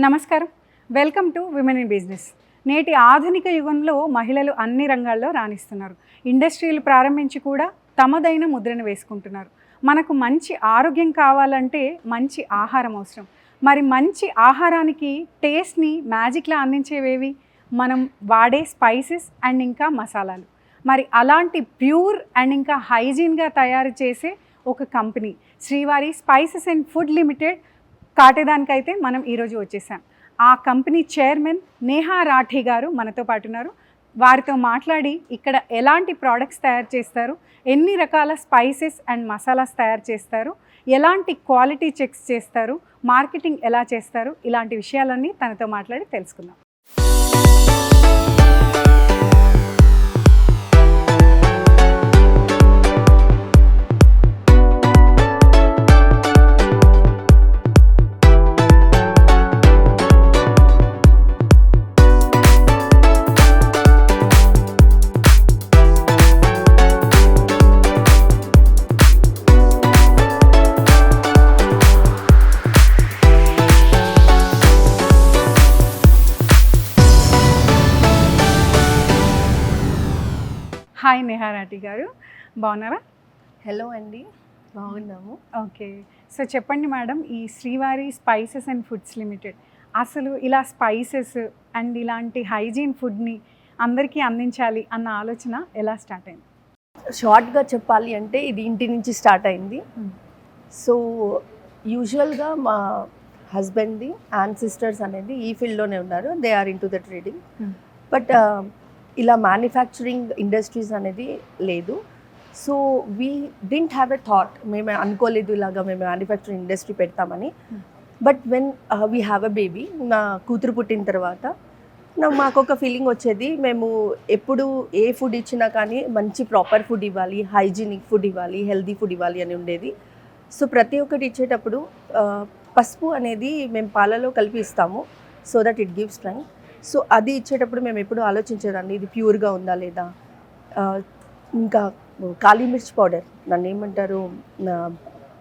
నమస్కారం, welcome to women in business. నేటి ఆధునిక యుగంలో మహిళలు అన్ని రంగాల్లో రాణిస్తున్నారు. ఇండస్ట్రీలు ప్రారంభించి కూడా తమదైన ముద్రను వేసుకుంటున్నారు. మనకు మంచి ఆరోగ్యం కావాలంటే మంచి ఆహారం అవసరం. మరి మంచి ఆహారానికి టేస్ట్ని మ్యాజిక్లా అందించేవేవి? మనం వాడే స్పైసెస్ అండ్ ఇంకా మసాలాలు. మరి అలాంటి ప్యూర్ అండ్ ఇంకా హైజీన్గా తయారు చేసే ఒక కంపెనీ శ్రీవారి స్పైసెస్ అండ్ ఫుడ్ లిమిటెడ్ కాటేదానికైతే మనం ఈరోజు వచ్చేసాం. ఆ కంపెనీ చైర్మన్ నేహా రాఠీ గారు మనతో పాటు ఉన్నారు. వారితో మాట్లాడి ఇక్కడ ఎలాంటి ప్రోడక్ట్స్ తయారు చేస్తారు, ఎన్ని రకాల స్పైసెస్ అండ్ మసాలాస్ తయారు చేస్తారు, ఎలాంటి క్వాలిటీ చెక్స్ చేస్తారు, మార్కెటింగ్ ఎలా చేస్తారు, ఇలాంటి విషయాలన్నీ తనతో మాట్లాడి తెలుసుకుందాం. హాయ్ నేహా రాఠీ గారు, బాగున్నారా? హలో అండి, బాగున్నాము. ఓకే, సో చెప్పండి మేడం, ఈ శ్రీవారి స్పైసెస్ అండ్ ఫుడ్స్ లిమిటెడ్ అసలు ఇలా స్పైసెస్ అండ్ ఇలాంటి హైజీన్ ఫుడ్ని అందరికీ అందించాలి అన్న ఆలోచన ఎలా స్టార్ట్ అయింది? షార్ట్గా చెప్పాలి అంటే ఇది ఇంటి నుంచి స్టార్ట్ అయింది. సో యూజువల్గా మా హస్బెండ్ది యాన్సిస్టర్స్ అనేది ఈ ఫీల్డ్లోనే ఉన్నారు. They are into the trading. But ఇలా మ్యానుఫ్యాక్చరింగ్ ఇండస్ట్రీస్ అనేది లేదు. So we didn't have a thought, మేము అనుకోలేదు ఇలాగా మేము మ్యానుఫ్యాక్చరింగ్ ఇండస్ట్రీ పెడతామని. But when we have a baby, నా కూతురు పుట్టిన తర్వాత మాకు ఒక ఫీలింగ్ వచ్చేది, మేము ఎప్పుడు ఏ ఫుడ్ ఇచ్చినా కానీ మంచి ప్రాపర్ ఫుడ్ ఇవ్వాలి, హైజీనిక్ ఫుడ్ ఇవ్వాలి, హెల్దీ ఫుడ్ ఇవ్వాలి అని ఉండేది. సో ప్రతి ఒక్కటి ఇచ్చేటప్పుడు పసుపు అనేది మేము పాలలో కలిపి ఇస్తాము, so that it gives strength. So అది ఇచ్చేటప్పుడు మేము ఎప్పుడు ఆలోచించేదాన్ని, ఇది ప్యూర్గా ఉందా లేదా. ఇంకా కాళీ మిర్చి పౌడర్, నన్ను ఏమంటారు,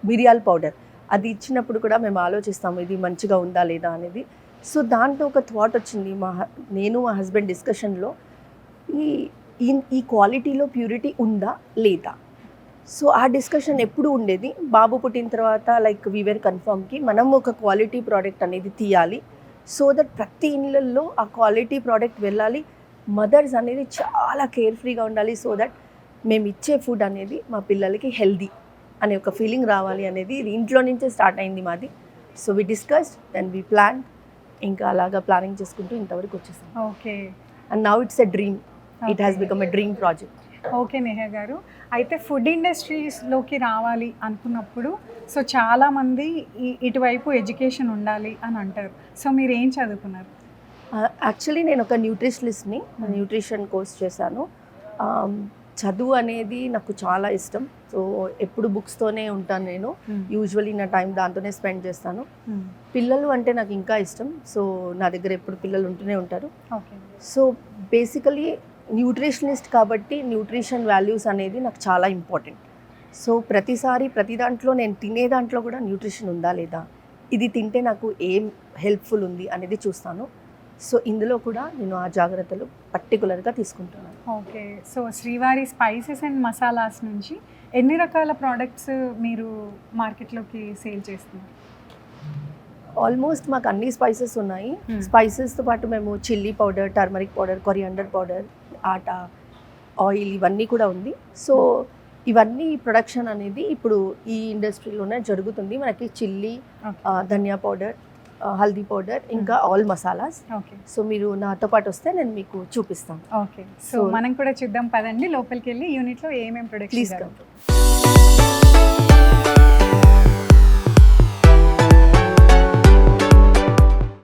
మిరియాల పౌడర్, అది ఇచ్చినప్పుడు కూడా మేము ఆలోచిస్తాము ఇది మంచిగా ఉందా లేదా అనేది. సో దాంట్లో ఒక థాట్ వచ్చింది, నేను మా హస్బెండ్ డిస్కషన్లో, ఈ క్వాలిటీలో ప్యూరిటీ ఉందా లేదా. సో ఆ డిస్కషన్ ఎప్పుడు ఉండేది. బాబు పుట్టిన తర్వాత లైక్ వీఆర్ కన్ఫర్మ్కి మనం ఒక క్వాలిటీ ప్రోడక్ట్ అనేది తీయాలి, సో దట్ ప్రతి ఇళ్ళల్లో ఆ క్వాలిటీ ప్రోడక్ట్ వెళ్ళాలి. మదర్స్ అనేది చాలా కేర్ఫ్రీగా ఉండాలి, సో దట్ మేము ఇచ్చే ఫుడ్ అనేది మా పిల్లలకి హెల్దీ అనే ఒక ఫీలింగ్ రావాలి అనేది ఇది ఇంట్లో నుంచే స్టార్ట్ అయింది మాది. So we discussed then we plan, ఇంకా అలాగా ప్లానింగ్ చేసుకుంటూ ఇంతవరకు వచ్చేసాం. Okay, and now it's a dream, it has become a dream project. Okay Neha garu, అయితే ఫుడ్ ఇండస్ట్రీస్లోకి రావాలి అనుకున్నప్పుడు సో చాలామంది ఇటువైపు ఎడ్యుకేషన్ ఉండాలి అని అంటారు. సో మీరు ఏం చదువుకున్నారు? యాక్చువల్లీ నేను ఒక న్యూట్రిషనిస్ట్ని, న్యూట్రిషన్ కోర్స్ చేశాను. చదువు అనేది నాకు చాలా ఇష్టం. సో ఎప్పుడు బుక్స్తోనే ఉంటాను నేను, యూజువల్లీ నా టైం దాంతోనే స్పెండ్ చేస్తాను. పిల్లలు అంటే నాకు ఇంకా ఇష్టం, సో నా దగ్గర ఎప్పుడు పిల్లలు ఉంటూనే ఉంటారు. ఓకే, సో బేసికలీ న్యూట్రిషనిస్ట్ కాబట్టి న్యూట్రిషన్ వాల్యూస్ అనేది నాకు చాలా ఇంపార్టెంట్. సో ప్రతిసారి ప్రతి దాంట్లో నేను తినే దాంట్లో కూడా న్యూట్రిషన్ ఉందా లేదా, ఇది తింటే నాకు ఏం హెల్ప్ఫుల్ ఉంది అనేది చూస్తాను. సో ఇందులో కూడా నేను ఆ జాగ్రత్తలు పర్టికులర్గా తీసుకుంటున్నాను. ఓకే, సో శ్రీవారి స్పైసెస్ అండ్ మసాలాస్ నుంచి ఎన్ని రకాల ప్రోడక్ట్స్ మీరు మార్కెట్లోకి సేల్ చేస్తున్నారు? ఆల్మోస్ట్ మాకు అన్ని స్పైసెస్ ఉన్నాయి. స్పైసెస్తో పాటు మేము chilli powder, turmeric powder, coriander powder, atta, oil ఇవన్నీ కూడా ఉంది. సో ఇవన్నీ ప్రొడక్షన్ అనేది ఇప్పుడు ఈ ఇండస్ట్రీలోనే జరుగుతుంది. మనకి చిల్లీ, ధనియా పౌడర్, హల్దీ పౌడర్, ఇంకా ఆల్ మసాలాస్. ఓకే, సో మీరు నాతో పాటు వస్తే నేను మీకు చూపిస్తాను. ఓకే, సో మనం కూడా చూద్దాం పదండి, లోపలికి వెళ్ళి యూనిట్లో ఏమేమి products. Please come.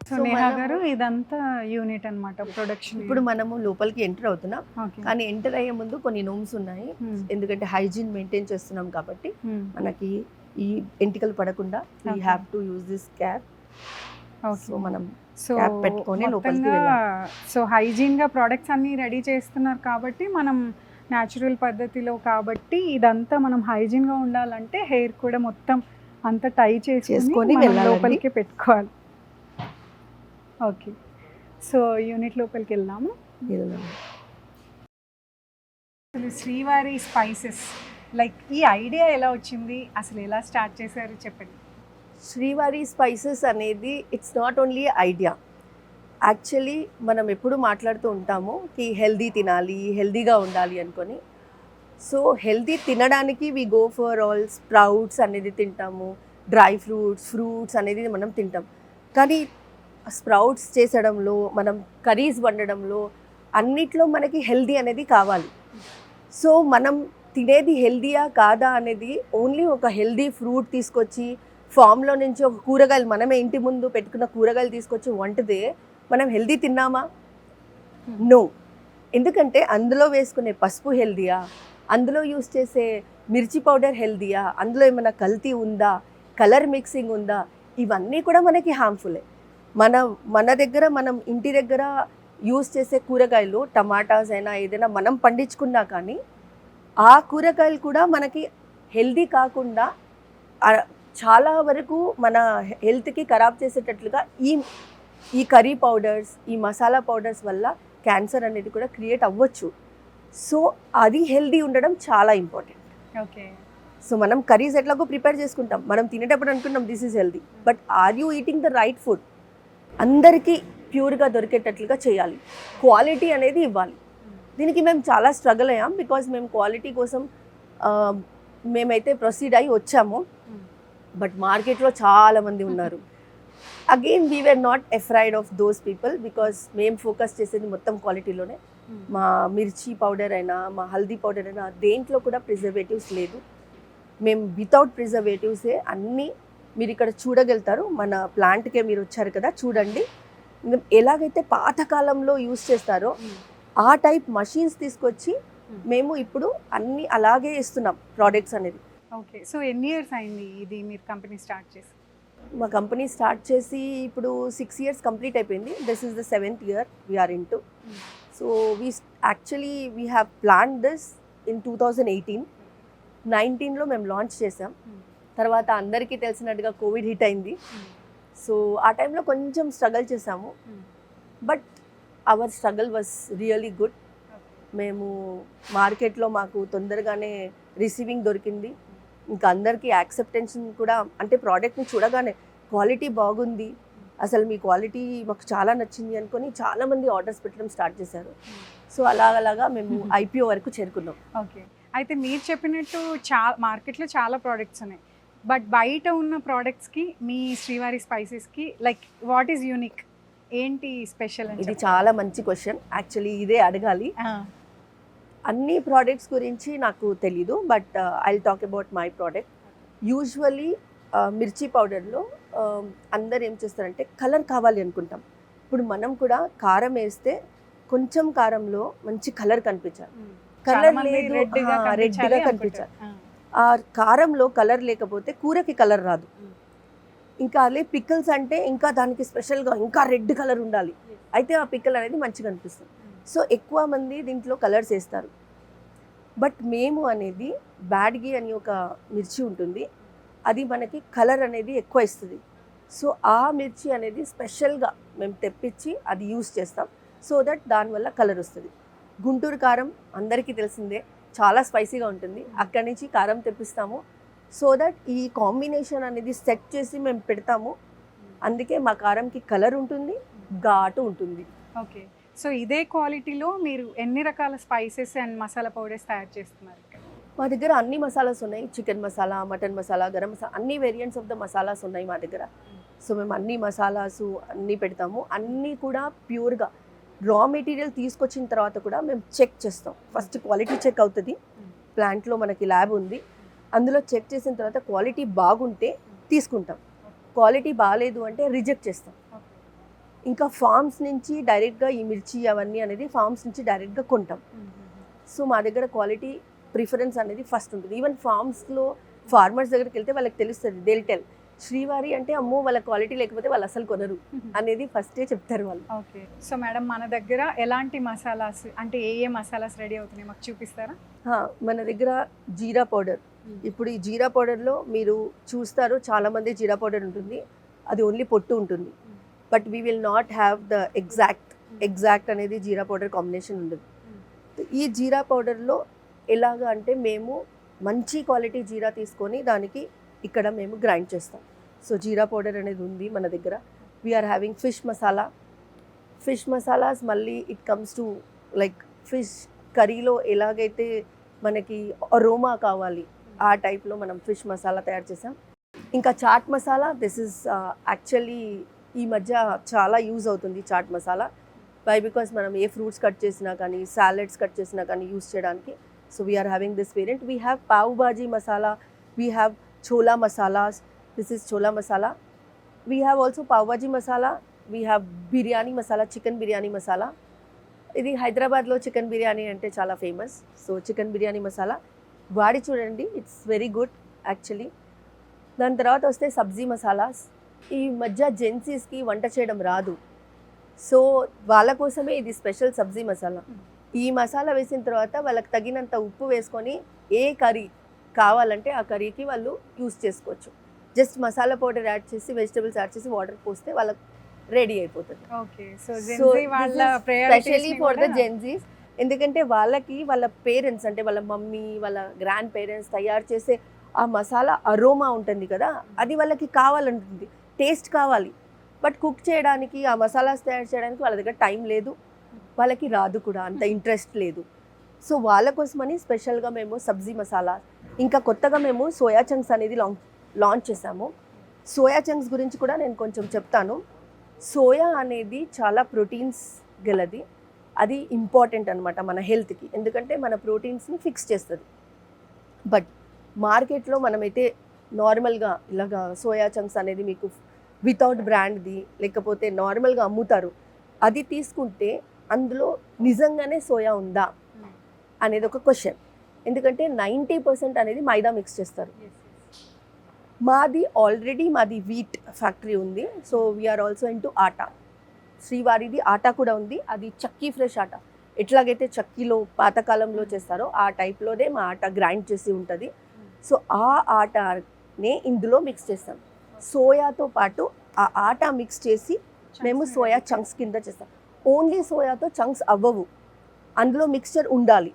So Neha గారు, ఇదంతా యూనిట్ అన్నమాట ప్రొడక్షన్. ఇప్పుడు మనము లోపలికి ఎంటర్ అవుతున్నాం, కానీ ఎంటర్ అయ్యే ముందు కొన్ని నోమ్స్ ఉన్నాయి. ఎందుకంటే హైజీన్ మెయింటైన్ చేస్తున్నాం కాబట్టి మనకి ఈ ఎంటికలు పడకుండా we have to use this cap. So మనం క్యాప్ పెట్టుకొని లోపలికి వెళ్ళాలి. సో హైజీన్గా ప్రోడక్ట్స్ అన్నీ రెడీ చేస్తున్నారు కాబట్టి మనం న్యాచురల్ పద్ధతిలో, కాబట్టి ఇదంతా మనం హైజీన్గా ఉండాలంటే హెయిర్ కూడా మొత్తం అంతా టై చేసుకొని లోపలికి పెట్టుకోవాలి. ఓకే. సో యూనిట్ లోపలికి వెళ్దాము. అసలు శ్రీవారి స్పైసెస్ లైక్ ఈ ఐడియా ఎలా వచ్చింది, అసలు ఎలా స్టార్ట్ చేశారు చెప్పండి. శ్రీవారి స్పైసెస్ అనేది it's not only idea. Actually మనం ఎప్పుడు మాట్లాడుతూ ఉంటాము కి హెల్దీ తినాలి, హెల్దీగా ఉండాలి అనుకొని. సో హెల్దీ తినడానికి we go for all sprouts అనేది తింటాము, డ్రై ఫ్రూట్స్ అనేది మనం తింటాం. కానీ స్ప్రౌట్స్ చేసడంలో, మనం కర్రీస్ వండడంలో అన్నిట్లో మనకి హెల్దీ అనేది కావాలి. సో మనం తినేది హెల్దీయా కాదా అనేది ఓన్లీ ఒక హెల్దీ ఫ్రూట్ తీసుకొచ్చి ఫామ్లో నుంచి ఒక కూరగాయలు మనమే ఇంటి ముందు పెట్టుకున్న కూరగాయలు తీసుకొచ్చి వండితే మనం హెల్దీ తిన్నామా? నో. ఎందుకంటే అందులో వేసుకునే పసుపు హెల్దీయా, అందులో యూస్ చేసే మిర్చి పౌడర్ హెల్దీయా, అందులో ఏమైనా కల్తీ ఉందా, కలర్ మిక్సింగ్ ఉందా, ఇవన్నీ కూడా మనకి హార్మ్ఫుల్లే. మన దగ్గర మనం ఇంటి దగ్గర యూస్ చేసే కూరగాయలు టమాటాస్ అయినా ఏదైనా మనం పండించుకున్నా కానీ ఆ కూరగాయలు కూడా మనకి హెల్దీ కాకుండా చాలా వరకు మన హెల్త్కి ఖరాబ్ చేసేటట్లుగా ఈ కర్రీ పౌడర్స్, ఈ మసాలా పౌడర్స్ వల్ల క్యాన్సర్ అనేది కూడా క్రియేట్ అవ్వచ్చు. సో అది హెల్దీ ఉండడం చాలా ఇంపార్టెంట్. ఓకే. సో మనం కర్రీస్ ఎట్లాగో ప్రిపేర్ చేసుకుంటాం, మనం తినేటప్పుడు అనుకుంటాం this is healthy, but are you eating the right food? అందరికీ ప్యూర్గా దొరికేటట్లుగా చేయాలి, క్వాలిటీ అనేది ఇవ్వాలి. దీనికి మేము చాలా స్ట్రగుల్ అయ్యాం, బికాజ్ మేము క్వాలిటీ కోసం మేమైతే ప్రొసీడ్ అయ్యి వచ్చాము. బట్ మార్కెట్లో చాలామంది ఉన్నారు. Again we were not afraid of those people, because మేము ఫోకస్ చేసేది మొత్తం క్వాలిటీలోనే. మా మిర్చి పౌడర్ అయినా, మా హల్దీ పౌడర్ అయినా దేంట్లో కూడా ప్రిజర్వేటివ్స్ లేదు. మేము వితౌట్ ప్రిజర్వేటివ్సే అన్నీ మీరు ఇక్కడ చూడగలుగుతారు. మన ప్లాంట్కే మీరు వచ్చారు కదా, చూడండి. ఎలాగైతే పాతకాలంలో యూస్ చేస్తారో ఆ టైప్ మషీన్స్ తీసుకొచ్చి మేము ఇప్పుడు అన్నీ అలాగే ఇస్తున్నాం ప్రోడక్ట్స్ అనేది. ఓకే. సో ఎన్ని ఇయర్స్ అయింది ఇది మీరు కంపెనీ స్టార్ట్ చేసి? మా కంపెనీ స్టార్ట్ చేసి ఇప్పుడు 6 years కంప్లీట్ అయిపోయింది. This is the 7th year we are into. So we have plan this in 2018. 19లో మేము లాంచ్ చేసాం. తర్వాత అందరికీ తెలిసినట్టుగా కోవిడ్ హిట్ అయింది. సో ఆ టైంలో కొంచెం స్ట్రగల్ చేసాము, but our struggle was really good. మేము మార్కెట్లో మాకు తొందరగానే రిసీవింగ్ దొరికింది. ఇంకా అందరికీ యాక్సెప్టెన్స్ కూడా, అంటే ప్రోడక్ట్ని చూడగానే క్వాలిటీ బాగుంది, అసలు మీ క్వాలిటీ మాకు చాలా నచ్చింది అనుకొని చాలామంది ఆర్డర్స్ పెట్టడం స్టార్ట్ చేశారు. సో అలాగలాగా మేము IPO వరకు చేరుకున్నాం. ఓకే. అయితే మీరు చెప్పినట్టు మార్కెట్లో చాలా ప్రోడక్ట్స్ ఉన్నాయి, బట్ బయట ఉన్న ప్రోడక్ట్స్కి మీ శ్రీవారి స్పైసెస్కి లైక్ వాట్ ఈజ్ యూనిక్, ఏంటి స్పెషల్? ఇది చాలా మంచి క్వశ్చన్. యాక్చువల్లీ ఇదే అడగాలి. అన్ని ప్రోడక్ట్స్ గురించి నాకు తెలీదు, but I talk about my product. Usually మిర్చి పౌడర్లో అందరు ఏం చేస్తారంటే కలర్ కావాలి అనుకుంటాం. ఇప్పుడు మనం కూడా కారం వేస్తే కొంచెం కారంలో మంచి కలర్ కనిపించాలి, కలర్ లేదు రెడ్గా కనిపించాలి. ఆ కారంలో కలర్ లేకపోతే కూరకి కలర్ రాదు. ఇంకా అదే పికిల్స్ అంటే ఇంకా దానికి స్పెషల్గా ఇంకా రెడ్ కలర్ ఉండాలి, అయితే ఆ పికిల్ అనేది మంచిగా అనిపిస్తుంది. సో ఎక్కువ మంది దీంట్లో కలర్స్ వేస్తారు. బట్ మేము అనేది బ్యాడ్గి అని ఒక మిర్చి ఉంటుంది, అది మనకి కలర్ అనేది ఎక్కువ ఇస్తుంది. సో ఆ మిర్చి అనేది స్పెషల్గా మేము తెప్పించి అది యూస్ చేస్తాం, సో దట్ దానివల్ల కలర్ వస్తుంది. గుంటూరు కారం అందరికీ తెలిసిందే, చాలా స్పైసీగా ఉంటుంది. అక్కడి నుంచి కారం తెప్పిస్తాము, సో దట్ ఈ కాంబినేషన్ అనేది సెట్ చేసి మేము పెడతాము. అందుకే మా కారంకి కలర్ ఉంటుంది, ఘాటు ఉంటుంది. ఓకే. సో ఇదే క్వాలిటీలో మీరు ఎన్ని రకాల స్పైసెస్ అండ్ మసాలా పౌడర్స్ తయారు చేస్తున్నారు? మా దగ్గర అన్ని మసాలాస్ ఉన్నాయి. చికెన్ మసాలా, మటన్ మసాలా, గరం మసాలా, అన్ని వేరియంట్స్ ఆఫ్ ద మసాలాస్ ఉన్నాయి మా దగ్గర. సో మేము అన్ని మసాలాసు అన్నీ పెడతాము. అన్నీ కూడా ప్యూర్గా రా మెటీరియల్ తీసుకొచ్చిన తర్వాత కూడా మేము చెక్ చేస్తాం. ఫస్ట్ క్వాలిటీ చెక్ అవుతుంది. ప్లాంట్లో మనకి ల్యాబ్ ఉంది, అందులో చెక్ చేసిన తర్వాత క్వాలిటీ బాగుంటే తీసుకుంటాం, క్వాలిటీ బాగాలేదు అంటే రిజెక్ట్ చేస్తాం. ఇంకా ఫార్మ్స్ నుంచి డైరెక్ట్గా ఈ మిర్చి అవన్నీ అనేది ఫార్మ్స్ నుంచి డైరెక్ట్గా కొంటాం. సో మా దగ్గర క్వాలిటీ ప్రిఫరెన్స్ అనేది ఫస్ట్ ఉంటుంది. ఈవెన్ ఫార్మ్స్లో ఫార్మర్స్ దగ్గరికి వెళ్తే వాళ్ళకి తెలుస్తుంది, థేల్ టెల్ శ్రీవారి అంటే అమ్మో వాళ్ళ క్వాలిటీ లేకపోతే వాళ్ళు అసలు కొనరు అనేది ఫస్టే చెప్తారు వాళ్ళు. ఓకే. సో మేడం మన దగ్గర ఎలాంటి మసాలాస్, అంటే ఏ మసాలాస్ రెడీ అవుతున్నాయి మాకు చూపిస్తారా? మన దగ్గర జీరా పౌడర్. ఇప్పుడు ఈ జీరా పౌడర్లో మీరు చూస్తారు చాలామంది జీరా పౌడర్ ఉంటుంది, అది ఓన్లీ పొట్టు ఉంటుంది. But we will not have the exact అనేది జీరా పౌడర్ కాంబినేషన్ ఉండదు. ఈ జీరా పౌడర్లో ఎలాగా అంటే మేము మంచి క్వాలిటీ జీరా తీసుకొని దానికి ఇక్కడ మేము గ్రైండ్ చేస్తాం. సో జీరా పౌడర్ అనేది ఉంది మన దగ్గర. We are having fish masalas. మళ్ళీ it comes to like fish కర్రీలో ఎలాగైతే మనకి అరోమా కావాలి ఆ టైప్లో మనం ఫిష్ మసాలా తయారు చేసాం. ఇంకా chaat masala, this is actually ఈ మధ్య చాలా యూజ్ అవుతుంది చాట్ మసాలా. బికాస్ మనం ఏ ఫ్రూట్స్ కట్ చేసినా కానీ సాలెడ్స్ కట్ చేసినా కానీ యూజ్ చేయడానికి. So we are having this variant. We have pav bhaji masala, we have chola masalas. This is chola masala. We have also pav bhaji masala, we have biryani masala, chicken biryani masala. ఇది హైదరాబాద్లో చికెన్ బిర్యానీ అంటే చాలా famous. So chicken biryani masala వాడి చూడండి, ఇట్స్ వెరీ గుడ్ యాక్చువల్లీ. దాని తర్వాత వస్తే సబ్జీ మసాలాస్. ఈ మధ్య జెన్సీస్కి వంట చేయడం రాదు, సో వాళ్ళ కోసమే ఇది స్పెషల్ సబ్జీ మసాలా. ఈ మసాలా వేసిన తర్వాత వాళ్ళకి తగినంత ఉప్పు వేసుకొని ఏ కర్రీ కావాలంటే ఆ కర్రీకి వాళ్ళు యూస్ చేసుకోవచ్చు. జస్ట్ మసాలా పౌడర్ యాడ్ చేసి వెజిటబుల్స్ యాడ్ చేసి వాటర్ పోస్తే వాళ్ళకి రెడీ అయిపోతుంది. స్పెషల్లీ ఫర్ ద జెన్జీస్, ఎందుకంటే వాళ్ళకి వాళ్ళ పేరెంట్స్ అంటే వాళ్ళ మమ్మీ వాళ్ళ గ్రాండ్ పేరెంట్స్ తయారు చేసే ఆ మసాలా అరోమా ఉంటుంది కదా, అది వాళ్ళకి కావాలంటుంది, టేస్ట్ కావాలి. బట్ కుక్ చేయడానికి ఆ మసాలాస్ తయారు చేయడానికి వాళ్ళ దగ్గర టైం లేదు, వాళ్ళకి రాదు కూడా, అంత ఇంట్రెస్ట్ లేదు. సో వాళ్ళ కోసమని స్పెషల్గా మేము సబ్జీ మసాలా, ఇంకా కొత్తగా మేము సోయా చంక్స్ అనేది లాంచ్ చేసాము. సోయా చంక్స్ గురించి కూడా నేను కొంచెం చెప్తాను. సోయా అనేది చాలా ప్రోటీన్స్ గలది, అది ఇంపార్టెంట్ అనమాట మన హెల్త్కి, ఎందుకంటే మన ప్రోటీన్స్ని ఫిక్స్ చేస్తుంది. బట్ మార్కెట్లో మనమైతే నార్మల్గా ఇలాగా సోయా చంక్స్ అనేది మీకు వితౌట్ బ్రాండ్ది లేకపోతే నార్మల్గా అమ్ముతారు, అది తీసుకుంటే అందులో నిజంగానే సోయా ఉందా అనేది ఒక క్వశ్చన్. ఎందుకంటే 90% అనేది మైదా మిక్స్ చేస్తారు. మాది వీట్ ఫ్యాక్టరీ ఉంది. సో వీఆర్ ఆల్సో ఇంటూ ఆటా. శ్రీవారిది ఆటా కూడా ఉంది, అది చక్కీ ఫ్రెష్ ఆటా. ఎట్లాగైతే చక్కీలో పాతకాలంలో చేస్తారో ఆ టైప్లోనే మా ఆటా గ్రైండ్ చేసి ఉంటుంది. సో ఆ ఆటానే ఇందులో మిక్స్ చేస్తాం. సోయాతో పాటు ఆ ఆటా మిక్స్ చేసి మేము సోయా చంక్స్ కింద చేస్తాం. ఓన్లీ సోయాతో చంక్స్ అవ్వవు, అందులో మిక్స్చర్ ఉండాలి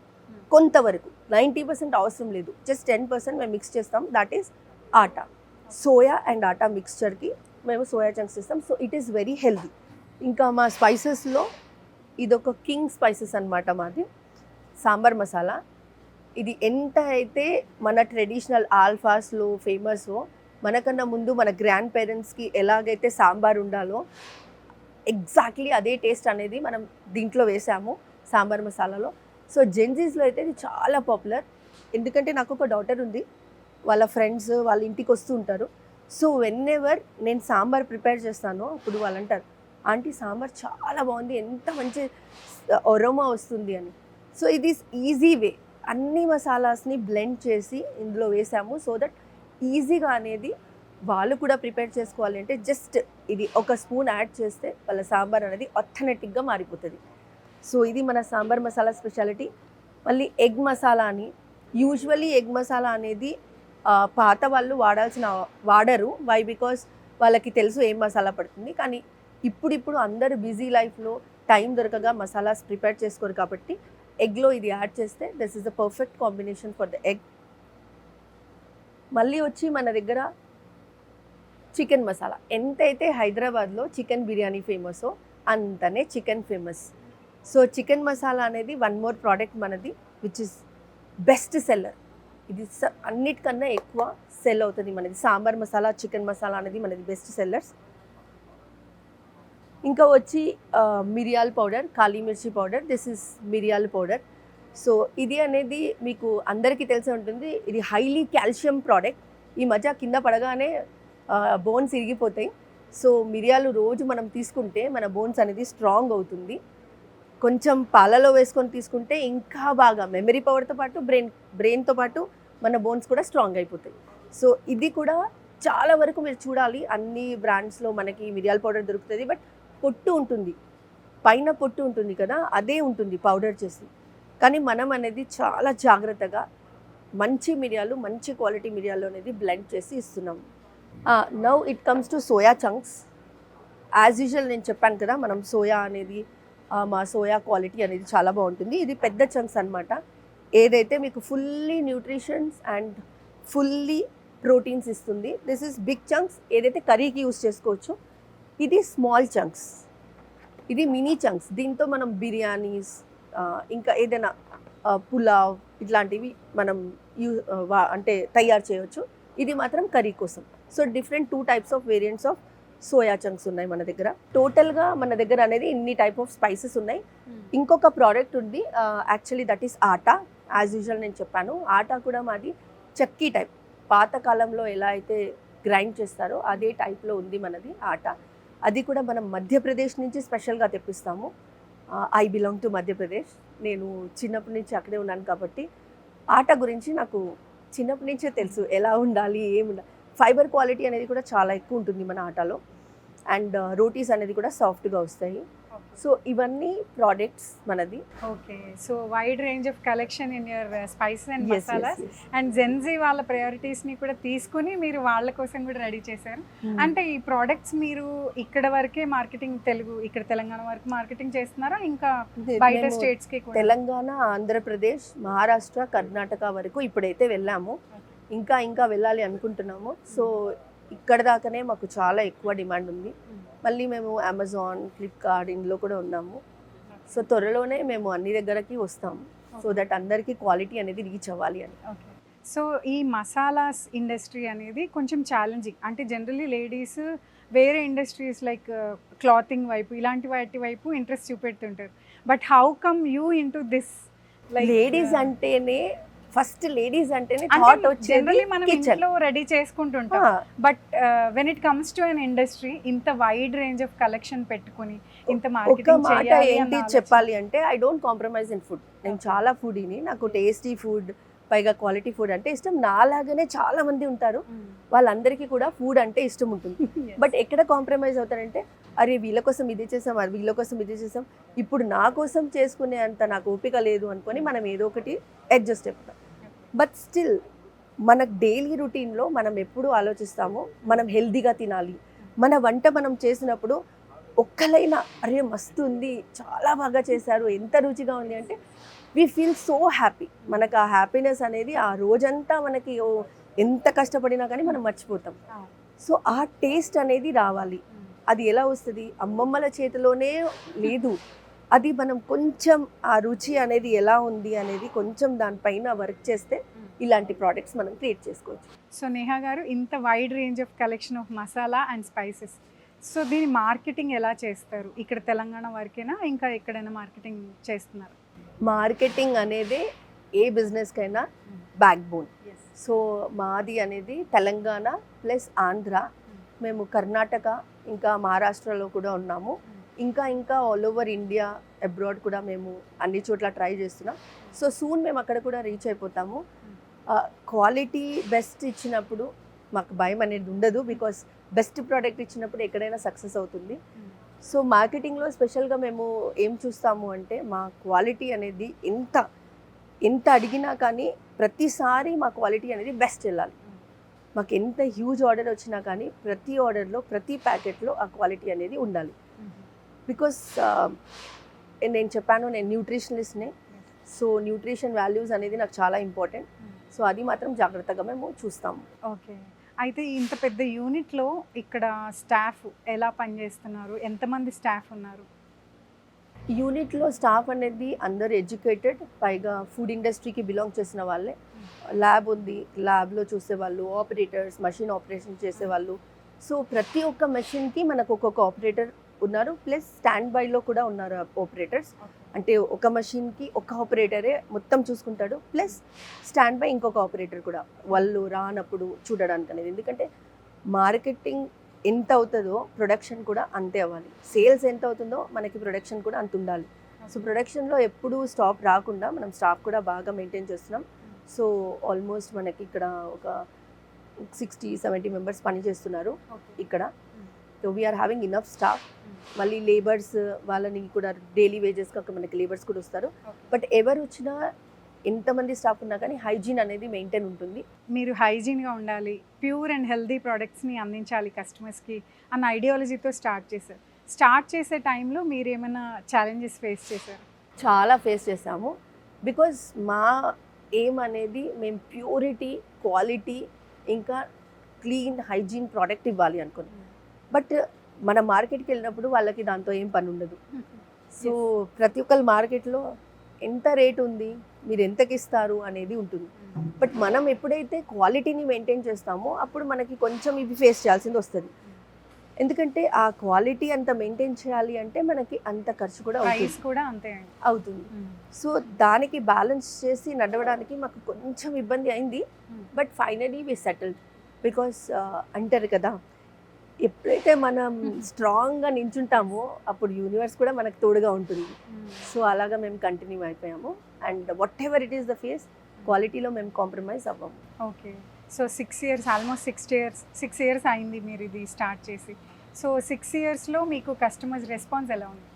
కొంతవరకు. 90% అవసరం లేదు, జస్ట్ 10% మేము మిక్స్ చేస్తాం, that is atta. Soya and atta మిక్స్చర్కి మేము సోయా చంక్స్ ఇస్తాం. So it is very healthy. ఇంకా మా స్పైసెస్లో ఇదొక కింగ్ స్పైసెస్ అనమాట మాది, సాంబార్ మసాలా. ఇది ఎంత అయితే మన ట్రెడిషనల్ ఆల్ఫాస్లో ఫేమస్లో, మనకన్నా ముందు మన గ్రాండ్ పేరెంట్స్కి ఎలాగైతే సాంబార్ ఉండాలో ఎగ్జాక్ట్లీ అదే టేస్ట్ అనేది మనం దీంట్లో వేసాము సాంబార్ మసాలాలో. సో జెన్జీస్లో అయితే ఇది చాలా పాపులర్. ఎందుకంటే నాకు ఒక డాటర్ ఉంది, వాళ్ళ ఫ్రెండ్స్ వాళ్ళ ఇంటికి వస్తూ ఉంటారు. సో వెన్నెవర్ నేను సాంబార్ ప్రిపేర్ చేస్తానో అప్పుడు వాళ్ళు అంటారు, ఆంటీ సాంబార్ చాలా బాగుంది, ఎంత మంచి అరోమా వస్తుంది అని. సో ఇది ఈజీ వే, అన్ని మసాలాస్ని బ్లెండ్ చేసి ఇందులో వేసాము. సో దట్ ఈజీగా అనేది వాళ్ళు కూడా ప్రిపేర్ చేసుకోవాలి అంటే జస్ట్ ఇది ఒక స్పూన్ యాడ్ చేస్తే వాళ్ళ సాంబార్ అనేది ఆథెంటిక్గా మారిపోతుంది. సో ఇది మన సాంబార్ మసాలా స్పెషాలిటీ. మళ్ళీ ఎగ్ మసాలా అని, యూజువల్లీ ఎగ్ మసాలా అనేది పాత వాళ్ళు వాడరు. వై? బికాస్ వాళ్ళకి తెలుసు ఏం మసాలా పడుతుంది. కానీ ఇప్పుడు అందరూ బిజీ లైఫ్లో టైం దొరకగా మసాలాస్ ప్రిపేర్ చేసుకోరు కాబట్టి ఎగ్లో ఇది యాడ్ చేస్తే this is the perfect combination for the egg. మళ్ళీ వచ్చి మన దగ్గర చికెన్ మసాలా. ఎంతైతే హైదరాబాద్లో చికెన్ బిర్యానీ ఫేమసో అంతనే chicken famous. So chicken masala అనేది వన్ మోర్ ప్రోడక్ట్ మనది, విచ్ ఇస్ బెస్ట్ సెల్లర్. ఇది అన్నిటికన్నా ఎక్కువ సెల్ అవుతుంది మనది. సాంబార్ మసాలా, చికెన్ మసాలా అనేది మనది బెస్ట్ సెల్లర్స్. ఇంకా వచ్చి మిరియాల పౌడర్, కాళీ మిర్చి పౌడర్. దిస్ ఇస్ మిరియాల పౌడర్. సో ఇది అనేది మీకు అందరికీ తెలిసే ఉంటుంది, ఇది హైలీ కాల్షియం ప్రోడక్ట్. ఈ మధ్య కింద పడగానే బోన్స్ ఇరిగిపోతాయి. సో మిరియాలు రోజు మనం తీసుకుంటే మన బోన్స్ అనేది స్ట్రాంగ్ అవుతుంది. కొంచెం పాలలో వేసుకొని తీసుకుంటే ఇంకా బాగా మెమరీ పవర్తో పాటు బ్రెయిన్తో పాటు మన బోన్స్ కూడా స్ట్రాంగ్ అయిపోతాయి. సో ఇది కూడా చాలా వరకు మీరు చూడాలి, అన్ని బ్రాండ్స్లో మనకి మిరియాల పౌడర్ దొరుకుతుంది. బట్ పొట్టు ఉంటుంది, పైన పొట్టు ఉంటుంది కదా, అదే ఉంటుంది పౌడర్ చేసి. కానీ మనం అనేది చాలా జాగ్రత్తగా మంచి మిరియాలు, మంచి క్వాలిటీ మిరియాలు అనేది బ్లెండ్ చేసి ఇస్తున్నాం. Now it comes to soya chunks. As usual నేను చెప్పాను కదా, మనం సోయా అనేది మా సోయా క్వాలిటీ అనేది చాలా బాగుంటుంది. ఇది పెద్ద చంక్స్ అనమాట. ఏదైతే మీకు fully nutritions and fully proteins ఇస్తుంది. దిస్ ఇస్ బిగ్ చంక్స్, ఏదైతే కర్రీకి యూస్ చేసుకోవచ్చు. ఇది స్మాల్ చంక్స్, ఇది మినీ చంక్స్. దీంతో మనం బిర్యానీస్, ఇంకా ఏదైనా పులావ్ ఇట్లాంటివి మనం అంటే తయారు చేయవచ్చు. ఇది మాత్రం కర్రీ కోసం. So different 2 types of variants of soya chunks ఉన్నాయి మన దగ్గర. టోటల్గా మన దగ్గర అనేది ఇన్ని టైప్ ఆఫ్ స్పైసెస్ ఉన్నాయి. ఇంకొక ప్రోడక్ట్ ఉంది, actually that is atta. As usual నేను చెప్పాను, ఆటా కూడా మాది చక్కీ టైప్. పాతకాలంలో ఎలా అయితే గ్రైండ్ చేస్తారో అదే టైప్లో ఉంది మనది ఆటా. అది కూడా మనం మధ్యప్రదేశ్ నుంచి స్పెషల్గా తెప్పిస్తాము. I belong to Madhya Pradesh. నేను చిన్నప్పటి నుంచి అక్కడే ఉన్నాను కాబట్టి ఆటా గురించి నాకు చిన్నప్పటి నుంచే తెలుసు, ఎలా ఉండాలి, ఏముండాలి. ఫైబర్ క్వాలిటీ అనేది కూడా చాలా ఎక్కువ ఉంటుంది మన ఆటాలో. అండ్ రోటీస్ అనేది కూడా సాఫ్ట్గా వస్తాయి. సో ఇవన్నీ ప్రోడక్ట్స్ మనది. Okay, so wide range of collection in your spices and Yes, masalas. yes, yes. And Gen Z వాళ్ళ ప్రయారిటీస్ని కూడా తీసుకుని మీరు వాళ్ళ కోసం కూడా రెడీ చేశారు. అంటే ఈ ప్రోడక్ట్స్ మీరు ఇక్కడ వరకే మార్కెటింగ్, ఇక్కడ తెలంగాణ వరకు మార్కెటింగ్ చేస్తున్నారా, ఇంకా బయట మేము స్టేట్స్కి కూడా? తెలంగాణ, ఆంధ్రప్రదేశ్, మహారాష్ట్ర, కర్ణాటక వరకు ఇప్పుడైతే వెళ్ళాము. ఇంకా వెళ్ళాలి అనుకుంటున్నాము. సో ఇక్కడ దాకానే మాకు చాలా ఎక్కువ డిమాండ్ ఉంది. మళ్ళీ మేము అమెజాన్, ఫ్లిప్కార్ట్ ఇందులో కూడా ఉన్నాము. సో త్వరలోనే మేము అన్ని దగ్గరకి వస్తాము, సో దట్ అందరికీ క్వాలిటీ అనేది రీచ్ అవ్వాలి అని. ఓకే, సో ఈ మసాలాస్ ఇండస్ట్రీ అనేది కొంచెం ఛాలెంజింగ్. అంటే జనరల్లీ లేడీస్ వేరే ఇండస్ట్రీస్ లైక్ క్లాతింగ్ వైపు, ఇలాంటి వాటి వైపు ఇంట్రెస్ట్ చూపెడుతుంటారు. But how come you into this? Ladies అంటేనే థాట్ వచ్చేది మనం కిచెన్. ఇంట్లో రెడీ చేసుకుంటుంటాం. But when it comes to an industry, ఇంత వైడ్ రేంజ్ ఆఫ్ కలెక్షన్ పెట్టుకుని ఇంత ఒక మార్కెటింగ్ మాట చేయాలి ఏంటి చెప్పాలి అంటే, I don't compromise in food. నేను చాలా ఫుడీని, నాకు టేస్టీ ఫుడ్ పైగా క్వాలిటీ ఫుడ్ అంటే ఇష్టం. నాలాగానే చాలా మంది ఉంటారు, వాళ్ళందరికీ కూడా ఫుడ్ అంటే ఇష్టం ఉంటుంది. బట్ ఎక్కడ కాంప్రమైజ్ అవుతారంటే, అరే వీళ్ళ కోసం ఇది చేసాం, అది వీళ్ళ కోసం ఇది చేసాం, ఇప్పుడు నా కోసం చేసుకునే అంత నాకు ఓపిక లేదు అనుకొని మనం ఏదో ఒకటి అడ్జస్ట్ అయిపోతాం. బట్ స్టిల్ మన డైలీ రొటీన్లో మనం ఎప్పుడు ఆలోచిస్తామో మనం హెల్దీగా తినాలి. మన వంట మనం చేసినప్పుడు ఒక్కలైనా అరే మస్తు ఉంది, చాలా బాగా చేశారు, ఎంత రుచిగా ఉంది అంటే వీ ఫీల్ సో హ్యాపీ. మనకు ఆ హ్యాపీనెస్ అనేది ఆ రోజంతా మనకి ఎంత కష్టపడినా కానీ మనం మర్చిపోతాం. సో ఆ టేస్ట్ అనేది రావాలి. అది ఎలా వస్తుంది? అమ్మమ్మల చేతిలోనే లేదు. అది మనం కొంచెం ఆ రుచి అనేది ఎలా ఉంది అనేది కొంచెం దానిపైన వర్క్ చేస్తే ఇలాంటి ప్రోడక్ట్స్ మనం క్రియేట్ చేసుకోవచ్చు. సో నేహా గారు, ఇంత wide range of collection of masala and spices, so దీని మార్కెటింగ్ ఎలా చేస్తారు? ఇక్కడ తెలంగాణ వరకేనా, ఇంకా ఎక్కడైనా మార్కెటింగ్ చేస్తున్నారు? మార్కెటింగ్ అనేది ఏ బిజినెస్కైనా బ్యాక్ బోన్. సో మాది అనేది తెలంగాణ ప్లస్ ఆంధ్ర, మేము కర్ణాటక ఇంకా మహారాష్ట్రలో కూడా ఉన్నాము. ఇంకా ఆల్ ఓవర్ ఇండియా, అబ్రాడ్ కూడా మేము అన్ని చోట్ల ట్రై చేస్తున్నాం. సో సూన్ మేము అక్కడ కూడా రీచ్ అయిపోతాము. క్వాలిటీ బెస్ట్ ఇచ్చినప్పుడు మాకు భయం అనేది ఉండదు, బికాస్ బెస్ట్ ప్రోడక్ట్ ఇచ్చినప్పుడు ఎక్కడైనా సక్సెస్ అవుతుంది. సో మార్కెటింగ్లో స్పెషల్గా మేము ఏం చూస్తాము అంటే, మా క్వాలిటీ అనేది ఎంత అడిగినా కానీ ప్రతిసారి మా క్వాలిటీ అనేది బెస్ట్ వెళ్ళాలి. మాకు ఎంత హ్యూజ్ ఆర్డర్ వచ్చినా కానీ ప్రతి ఆర్డర్లో, ప్రతి ప్యాకెట్లో ఆ క్వాలిటీ అనేది ఉండాలి. బికాస్ నేను చెప్పాను, నేను న్యూట్రిషనిస్ట్నే. సో న్యూట్రిషన్ వాల్యూస్ అనేది నాకు చాలా ఇంపార్టెంట్. సో అది మాత్రం జాగ్రత్తగా మేము చూస్తాము. ఓకే, అయితే ఇంత పెద్ద యూనిట్లో ఇక్కడ స్టాఫ్ ఎలా పనిచేస్తున్నారు? ఎంతమంది స్టాఫ్ ఉన్నారు? యూనిట్లో స్టాఫ్ అనేది అందరు ఎడ్యుకేటెడ్, పైగా ఫుడ్ ఇండస్ట్రీకి బిలాంగ్ చేసిన వాళ్ళే. ల్యాబ్ ఉంది, ల్యాబ్లో చూసేవాళ్ళు, ఆపరేటర్స్, మషిన్ ఆపరేషన్ చేసేవాళ్ళు. సో ప్రతి ఒక్క మెషిన్కి మనకు ఒక్కొక్క ఆపరేటర్ ఉన్నారు, ప్లస్ స్టాండ్ బైలో కూడా ఉన్నారు ఆపరేటర్స్. అంటే ఒక మషిన్కి ఒక ఆపరేటరే మొత్తం చూసుకుంటాడు, ప్లస్ స్టాండ్ బై ఇంకొక ఆపరేటర్ కూడా వాళ్ళు రానప్పుడు చూడడానికి అనేది. ఎందుకంటే మార్కెటింగ్ ఎంత అవుతుందో ప్రొడక్షన్ కూడా అంతే అవ్వాలి. సేల్స్ ఎంత అవుతుందో మనకి ప్రొడక్షన్ కూడా అంత ఉండాలి. సో ప్రొడక్షన్లో ఎప్పుడూ స్టాప్ రాకుండా మనం స్టాఫ్ కూడా బాగా మెయింటైన్ చేస్తున్నాం. సో ఆల్మోస్ట్ మనకి ఇక్కడ ఒక 60-70 మెంబర్స్ పని చేస్తున్నారు ఇక్కడ. So we are having enough staff. మళ్ళీ లేబర్స్ వాళ్ళని కూడా డైలీ వేజెస్కి మనకి లేబర్స్ కూడా వస్తారు. బట్ ఎవరు వచ్చినా ఎంతమంది స్టాఫ్ ఉన్నా కానీ హైజీన్ అనేది మెయింటైన్ ఉంటుంది. మీరు హైజీన్గా ఉండాలి, ప్యూర్ అండ్ హెల్దీ ప్రోడక్ట్స్ని అందించాలి కస్టమర్స్కి అన్న ఐడియాలజీతో స్టార్ట్ చేశారు. స్టార్ట్ చేసే టైంలో మీరు ఏమైనా ఛాలెంజెస్ ఫేస్ చేశారు? చాలా ఫేస్ చేసాము. బికాజ్ మా ఎయిమ్ అనేది మేము ప్యూరిటీ, క్వాలిటీ, ఇంకా క్లీన్ హైజీన్ ప్రోడక్ట్ ఇవ్వాలి అనుకున్నాం. బట్ మన మార్కెట్కి వెళ్ళినప్పుడు వాళ్ళకి దాంతో ఏం పని ఉండదు. సో ప్రతి ఒక్కరు మార్కెట్లో ఎంత రేట్ ఉంది, మీరు ఎంతకి ఇస్తారు అనేది ఉంటుంది. బట్ మనం ఎప్పుడైతే క్వాలిటీని మెయింటైన్ చేస్తామో అప్పుడు మనకి కొంచెం ఇవి ఫేస్ చేయాల్సింది వస్తుంది. ఎందుకంటే ఆ క్వాలిటీ అంత మెయింటైన్ చేయాలి అంటే మనకి అంత ఖర్చు కూడా ప్రైస్ కూడా అంతే అవుతుంది. సో దానికి బ్యాలెన్స్ చేసి నడవడానికి మాకు కొంచెం ఇబ్బంది అయింది. But finally we settled. Because అంటారు కదా, ఎప్పుడైతే మనం స్ట్రాంగ్గా నించుంటామో అప్పుడు యూనివర్స్ కూడా మనకు తోడుగా ఉంటుంది. సో అలాగా మేము కంటిన్యూ అయిపోయాము. And whatever it is the phase, క్వాలిటీలో మేము కాంప్రమైజ్ అవ్వము. Okay. So 6 years, almost 6 years అయింది మీరు ఇది స్టార్ట్ చేసి. సో 6 yearsలో మీకు కస్టమర్స్ రెస్పాన్స్ ఎలా ఉంది?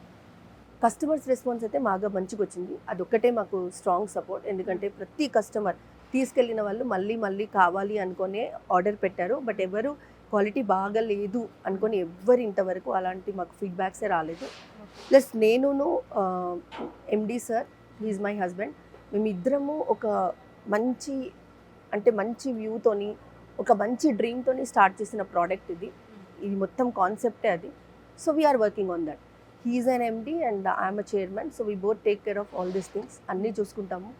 కస్టమర్స్ రెస్పాన్స్ అయితే బాగా మంచిగా వచ్చింది. అదొక్కటే మాకు స్ట్రాంగ్ సపోర్ట్. ఎందుకంటే ప్రతి కస్టమర్ తీసుకెళ్ళిన వాళ్ళు మళ్ళీ మళ్ళీ కావాలి అనుకునే ఆర్డర్ పెట్టారు. బట్ ఎవరు క్వాలిటీ బాగా లేదు అనుకొని ఎవ్వరు ఇంతవరకు అలాంటి మాకు ఫీడ్బ్యాక్సే రాలేదు. ప్లస్ నేనును MD sir, he is my husband, మేమిద్దరము ఒక మంచి మంచి వ్యూతోని, ఒక మంచి డ్రీమ్తోని స్టార్ట్ చేసిన ప్రోడక్ట్ ఇది. ఇది మొత్తం కాన్సెప్టే అది. So we are working on that. He is an MD and I'm a chairman. So we both take care of all these things. అన్నీ చూసుకుంటాము.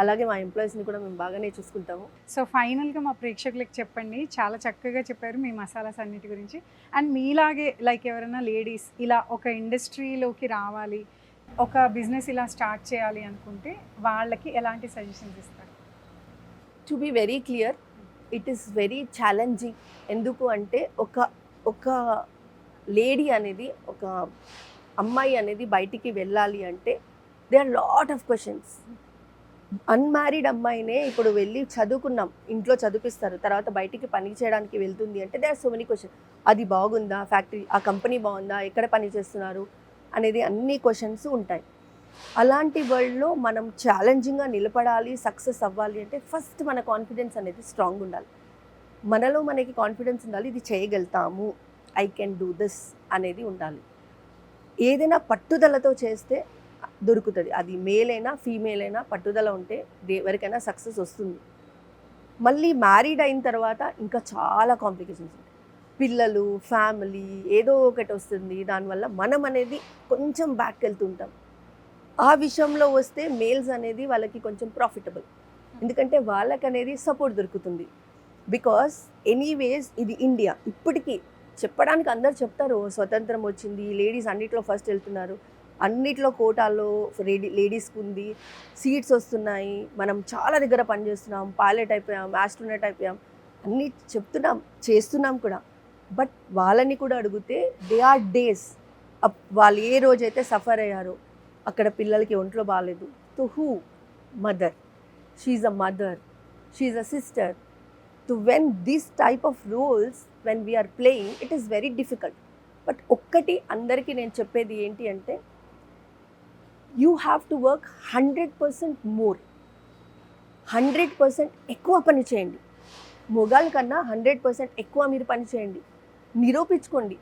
అలాగే మా ఎంప్లాయీస్ని కూడా మేము బాగానే చూసుకుంటాము. సో ఫైనల్గా మా ప్రేక్షకులకు చెప్పండి, చాలా చక్కగా చెప్పారు మీ మసాలాస్ అన్నిటి గురించి. అండ్ మీలాగే లైక్ ఎవరైనా లేడీస్ ఇలా ఒక ఇండస్ట్రీలోకి రావాలి, ఒక బిజినెస్ ఇలా స్టార్ట్ చేయాలి అనుకుంటే వాళ్ళకి ఎలాంటి సజెషన్స్ ఇస్తారు? To be very clear, it is very challenging. ఎందుకు అంటే ఒక లేడీ అనేది, ఒక అమ్మాయి అనేది బయటికి వెళ్ళాలి అంటే they are lot of questions. Unmarried అమ్మాయినే ఇప్పుడు వెళ్ళి చదువుకున్నాం, ఇంట్లో చదివిస్తారు, తర్వాత బయటికి పని చేయడానికి వెళ్తుంది అంటే they are so many questions. అది బాగుందా, ఫ్యాక్టరీ ఆ కంపెనీ బాగుందా, ఎక్కడ పని చేస్తున్నారు అనేది అన్ని క్వశ్చన్స్ ఉంటాయి. అలాంటి వరల్డ్లో మనం ఛాలెంజింగ్గా నిలబడాలి, సక్సెస్ అవ్వాలి అంటే ఫస్ట్ మన కాన్ఫిడెన్స్ అనేది స్ట్రాంగ్ ఉండాలి. మనలో మనకి కాన్ఫిడెన్స్ ఉండాలి, ఇది చేయగలుగుతాము, ఐ కెన్ డూ దిస్ అనేది ఉండాలి. ఏదైనా పట్టుదలతో చేస్తే దొరుకుతుంది. అది మేల్ అయినా ఫీమేల్ అయినా పట్టుదల ఉంటే ఎవరికైనా సక్సెస్ వస్తుంది. మళ్ళీ మ్యారీడ్ అయిన తర్వాత ఇంకా చాలా కాంప్లికేషన్స్ ఉంటాయి. పిల్లలు, ఫ్యామిలీ ఏదో ఒకటి వస్తుంది. దానివల్ల మనం అనేది కొంచెం బ్యాక్ వెళ్తుంటాం. ఆ విషయంలో వస్తే మేల్స్ అనేది వాళ్ళకి కొంచెం ప్రాఫిటబుల్. ఎందుకంటే వాళ్ళకి అనేది సపోర్ట్ దొరుకుతుంది. బికాస్ ఎనీవేస్ ఇది ఇండియా. ఇప్పటికీ చెప్పడానికి అందరు చెప్తారు స్వతంత్రం వచ్చింది, లేడీస్ అన్నిట్లో ఫస్ట్ వెళ్తున్నారు, అన్నిట్లో కోటాల్లో లేడీస్కి ఉంది, సీట్స్ వస్తున్నాయి, మనం చాలా దగ్గర పనిచేస్తున్నాం, పైలట్ అయిపోయాం, ఆస్ట్రోనట్ అయిపోయాం, అన్నీ చెప్తున్నాం, చేస్తున్నాం కూడా. బట్ వాళ్ళని కూడా అడిగితే దే ఆర్ డేస్. వాళ్ళు ఏ రోజైతే సఫర్ అయ్యారో, అక్కడ పిల్లలకి ఒంట్లో బాగాలేదు, to who? Mother. She a mother, she a sister. To when this type of roles when we are playing, it is very difficult. But ఒక్కటి అందరికీ నేను చెప్పేది ఏంటి అంటే, you have to work 100% more. 100% ఎక్కువ పని చేయండి. మొగాళ్ళ కన్నా 100% ఎక్కువ మీరు పని చేయండి, నిరూపించుకోండి.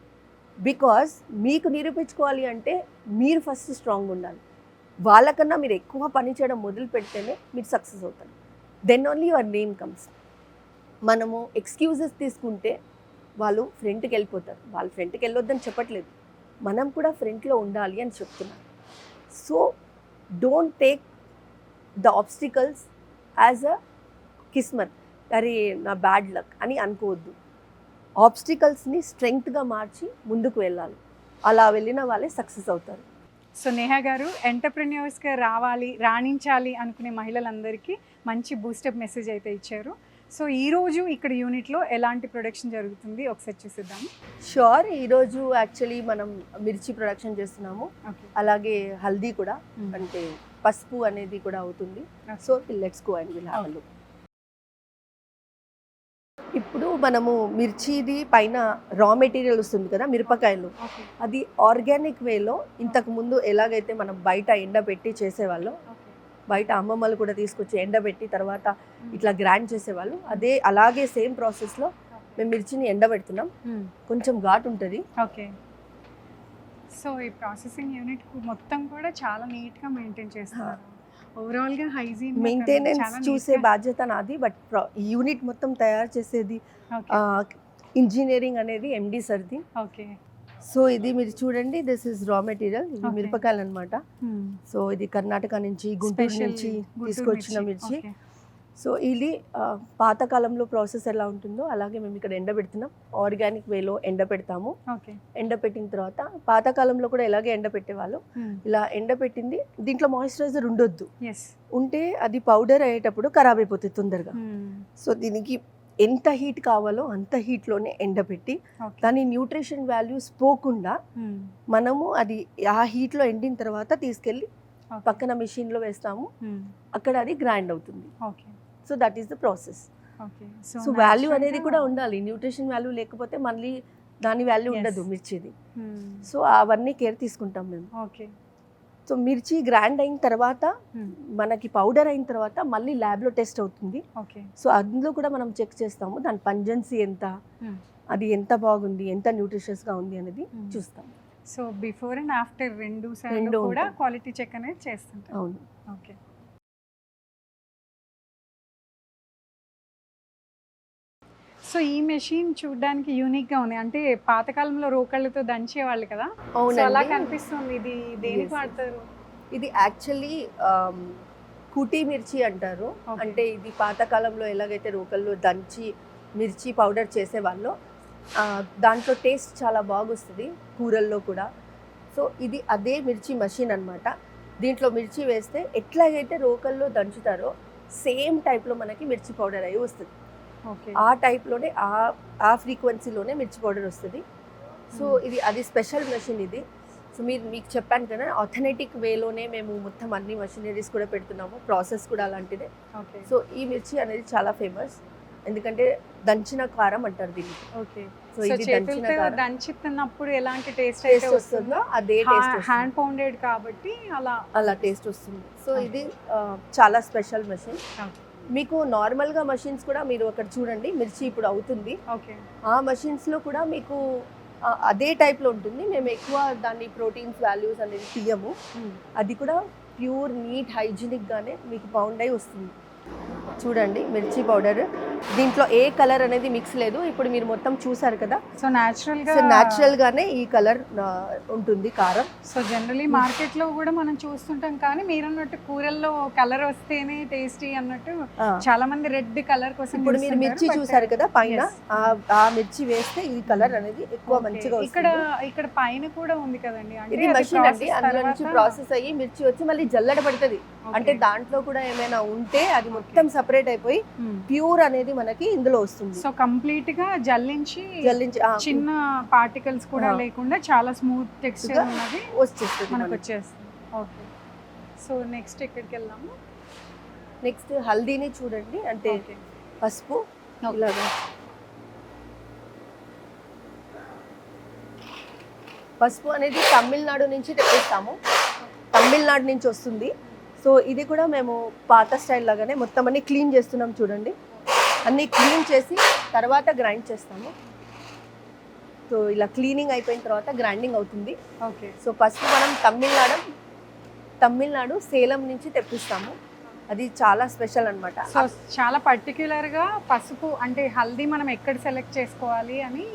బికాజ్ మీకు నిరూపించుకోవాలి అంటే మీరు ఫస్ట్ స్ట్రాంగ్ ఉండాలి. వాళ్ళకన్నా మీరు ఎక్కువ పని చేయడం మొదలు పెడితేనే మీరు సక్సెస్ అవుతారు. Then only your name comes. మనము ఎక్స్క్యూజెస్ తీసుకుంటే వాళ్ళు ఫ్రంట్కి వెళ్ళిపోతారు. వాళ్ళు ఫ్రంట్కి వెళ్ళొద్దని చెప్పట్లేదు, మనం కూడా ఫ్రంట్లో ఉండాలి అని చెప్తున్నాను. So don't take the obstacles as a కిస్మత్, అరే నా బ్యాడ్ లక్ అని అనుకోవద్దు. ఆబ్స్టికల్స్ని స్ట్రెంగ్త్గా మార్చి ముందుకు వెళ్ళాలి. అలా వెళ్ళిన వాళ్ళే సక్సెస్ అవుతారు. సో నేహా గారు, ఎంటర్ప్రెన్యూర్స్గా రాణించాలి అనుకునే మహిళలందరికీ మంచి బూస్టప్ మెసేజ్ అయితే ఇచ్చారు. సో ఈరోజు ఇక్కడ యూనిట్లో ఎలాంటి ప్రొడక్షన్ జరుగుతుంది ఒకసారి చూసిద్దాం. షూర్. ఈరోజు యాక్చువల్లీ మనం మిర్చి ప్రొడక్షన్ చేస్తున్నాము, అలాగే హల్దీ కూడా, అంటే పసుపు అనేది కూడా అవుతుంది. So let's go and will have a look. ఇప్పుడు మనము మిర్చిది పైన రా మెటీరియల్ వస్తుంది కదా, మిరపకాయలు, అది ఆర్గానిక్ వేలో ఇంతకు ముందు ఎలాగైతే మనం బయట ఎండబెట్టి చేసేవాళ్ళం, బయట అమ్మమ్మలు కూడా తీసుకొచ్చి ఎండబెట్టి తర్వాత ఇట్లా గ్రైండ్ చేసేవాళ్ళు. అలాగే సేమ్ ప్రాసెస్లో మేము మిర్చిని ఎండబెడుతున్నాం. కొంచెం ఘాటు ఉంటుంది. ఓకే. సో ఈ ప్రాసెసింగ్ యూనిట్ మొత్తం కూడా చాలా నీట్గా మెయింటైన్ చేస్తున్నారు. ఓవరాల్గా హైజీన్ మెయింటెనెన్స్ చూసే బాధ్యత నాది, బట్ యూనిట్ మొత్తం తయారు చేసేది ఇంజనీరింగ్ అనేది ఎండి సర్ది. ఓకే. సో ఇది మీరు చూడండి, దిస్ ఇస్ రా మెటీరియల్. ఇది మిరపకాయలు అనమాట. సో ఇది కర్ణాటక నుంచి, గుంటూరు నుంచి తీసుకొచ్చిన మిర్చి. సో ఇది పాతకాలంలో ప్రాసెస్ ఎలా ఉంటుందో అలాగే మేము ఇక్కడ ఎండబెడుతున్నాం. ఆర్గానిక్ వేలో ఎండబెడతాము. ఎండబెట్టిన తర్వాత పాతకాలంలో కూడా ఎలాగే ఎండబెట్టేవాళ్ళు. ఇలా ఎండబెట్టింది దీంట్లో మాయిశ్చరైజర్ ఉండొద్దు. ఉంటే అది పౌడర్ అయ్యేటప్పుడు ఖరాబ్ అయిపోతుంది తొందరగా. సో దీనికి ఎంత హీట్ కావాలో అంత హీట్లోనే ఎండబెట్టి దాని న్యూట్రిషన్ వాల్యూస్ పోకుండా మనము అది ఆ హీట్లో ఎండిన తర్వాత తీసుకెళ్ళి పక్కన మెషిన్లో వేస్తాము. అక్కడ అది గ్రైండ్ అవుతుంది. So that is the process. So value అనేది కూడా ఉండాలి. న్యూట్రిషన్ వాల్యూ లేకపోతే మళ్ళీ దాని వాల్యూ ఉండదు మిర్చిది. సో అవన్నీ కేర్ తీసుకుంటాం మేము. సో మిర్చి గ్రైండ్ అయిన తర్వాత మనకి పౌడర్ అయిన తర్వాత మళ్ళీ ల్యాబ్లో టెస్ట్ అవుతుంది. సో అందులో కూడా మనం చెక్ చేస్తాము దాని పంజెన్సీ ఎంత, అది ఎంత బాగుంది, ఎంత న్యూట్రిషియస్గా ఉంది అనేది చూస్తాం. సో బిఫోర్ అండ్ ఆఫ్టర్ రెండు కూడా క్వాలిటీ చెక్ అనేది చేస్తుంటాం. అవును. ఓకే. సో ఈ మెషిన్ చూడడానికి యూనిక్ గా ఉంది. అంటే పాతకాలంలో రోకళ్ళతో దంచేవాళ్ళు కదా, అలా కనిపిస్తుంది. ఇది దేనికి వాడతారు? ఇది యాక్చువల్లీ కుటీ మిర్చి అంటారు. అంటే ఇది పాతకాలంలో ఎలాగైతే రోకల్లో దంచి మిర్చి పౌడర్ చేసేవాళ్ళు, దాంట్లో టేస్ట్ చాలా బాగొస్తుంది కూరల్లో కూడా. సో ఇది అదే మిర్చి మెషిన్ అనమాట. దీంట్లో మిర్చి వేస్తే ఎట్లాగైతే రోకల్లో దంచుతారో సేమ్ టైప్లో మనకి మిర్చి పౌడర్ అయ్యి వస్తుంది. ఆ టైప్లోనే ఆ ఫ్రీక్వెన్సీలోనే మిర్చి పౌడర్ వస్తుంది. సో ఇది అది స్పెషల్ మెషిన్ ఇది. సో మీకు చెప్పాను కదా, ఆథెంటిక్ వేలోనే మేము మొత్తం అన్ని మెషినరీస్ కూడా పెడుతున్నాము. ప్రాసెస్ కూడా అలాంటిదే. సో ఈ మిర్చి అనేది చాలా ఫేమస్, ఎందుకంటే దంచిన కారం అంటారు దీన్ని. సో ఇది దంచుతున్నప్పుడు ఎలాంటి టేస్ట్ వస్తుందో అదే టేస్ట్, హ్యాండ్ పౌండెడ్ కాబట్టి అలా టేస్ట్ వస్తుంది. సో ఇది చాలా స్పెషల్ మెషిన్. మీకు నార్మల్గా మషిన్స్ కూడా మీరు అక్కడ చూడండి, మిర్చి ఇప్పుడు అవుతుంది. ఆ మషిన్స్లో కూడా మీకు అదే టైప్లో ఉంటుంది. మేము ఎక్కువ దాన్ని ప్రోటీన్స్ వాల్యూస్ అనేది తీయము. అది కూడా ప్యూర్ నీట్ హైజీనిక్గానే మీకు పౌండ్ అయి వస్తుంది. చూడండి మిర్చి పౌడర్, దీంట్లో ఏ కలర్ అనేది మిక్స్ లేదు. ఇప్పుడు మీరు మొత్తం చూసారు కదా, సో న్యాచురల్ గానే ఈ కలర్ ఉంటుంది కారం. సో జనరలీ మార్కెట్ లో కూడా మనం చూస్తుంటాం, కానీ మీరు అన్నట్టు కూరల్లో కలర్ వస్తేనే టేస్టీ అన్నట్టు చాలా మంది రెడ్ కలర్ కోసం. ఇప్పుడు మీరు మిర్చి చూసారు కదా పైన, ఆ మిర్చి వేస్తే ఈ కలర్ అనేది ఎక్కువ మంచిగా వస్తుంది. ఇక్కడ పైన కూడా ఉంది కదండి, ఇది మెషిన్ అండి. అందులో నుంచి ప్రాసెస్ అయ్యి మిర్చి వచ్చి మళ్ళీ జల్లడ పడుతుంది. అంటే దాంట్లో కూడా ఏమైనా ఉంటే అది మొత్తం సెపరేట్ అయిపోయి ప్యూర్ అనేది మనకి ఇందులో వస్తుంది. సో కంప్లీట్ గా జల్లించి చిన్న పార్టికల్స్ కూడా లేకుండా చాలా స్మూత్ టెక్స్చర్ ఉన్నది వచ్చేస్తుంది మనకు వచ్చేస్తుంది. ఓకే. సో నెక్స్ట్ ఎక్కడికి వెళ్దాము? నెక్స్ట్ హల్దీని చూడండి. అంటే పసుపు ఇలాగా పసుపు అనేది తమిళనాడు నుంచి తెప్పిస్తాము. తమిళనాడు నుంచి వస్తుంది. సో ఇది కూడా మేము పాత స్టైల్ లాగానే మొత్తం అన్ని క్లీన్ చేస్తున్నాం. చూడండి, అన్నీ క్లీన్ చేసి తర్వాత గ్రైండ్ చేస్తాము. సో ఇలా క్లీనింగ్ అయిపోయిన తర్వాత గ్రైండింగ్ అవుతుంది. ఓకే. సో పసుపు మనం తమిళనాడు సేలం నుంచి తెప్పిస్తాము. అది చాలా స్పెషల్ అనమాట. సో చాలా పర్టిక్యులర్గా పసుపు అంటే హల్దీ మనం ఎక్కడ సెలెక్ట్ చేసుకోవాలి అని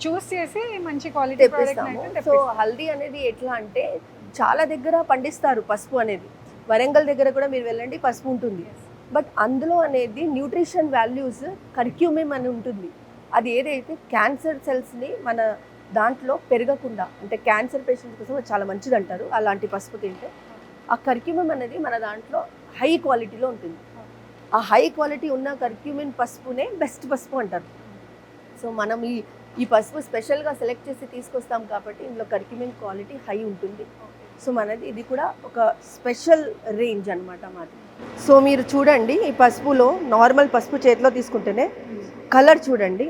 చూస్ చేసి మంచి క్వాలిటీ తెప్పిస్తాము. సో హల్దీ అనేది ఎట్లా అంటే చాలా దగ్గర పండిస్తారు పసుపు అనేది. వరంగల్ దగ్గర కూడా మీరు వెళ్ళండి, పసుపు ఉంటుంది. బట్ అందులో అనేది న్యూట్రిషన్ వాల్యూస్ కర్క్యూమిన్ అని ఉంటుంది. అది ఏదైతే క్యాన్సర్ సెల్స్ని మన దాంట్లో పెరగకుండా, అంటే క్యాన్సర్ పేషెంట్స్ కోసం చాలా మంచిది అంటారు అలాంటి పసుపు తింటే. ఆ కర్క్యూమిన్ అనేది మన దాంట్లో హై క్వాలిటీలో ఉంటుంది. ఆ హై క్వాలిటీ ఉన్న కర్క్యూమిన్ పసుపునే బెస్ట్ పసుపు అంటారు. సో మనం ఈ పసుపు స్పెషల్గా సెలెక్ట్ చేసి తీసుకొస్తాం కాబట్టి ఇందులో కర్క్యూమిన్ క్వాలిటీ హై ఉంటుంది. సో మనది ఇది కూడా ఒక స్పెషల్ రేంజ్ అనమాట మాది. సో మీరు చూడండి, ఈ పసుపులో నార్మల్ పసుపు చేతిలో తీసుకుంటేనే కలర్ చూడండి.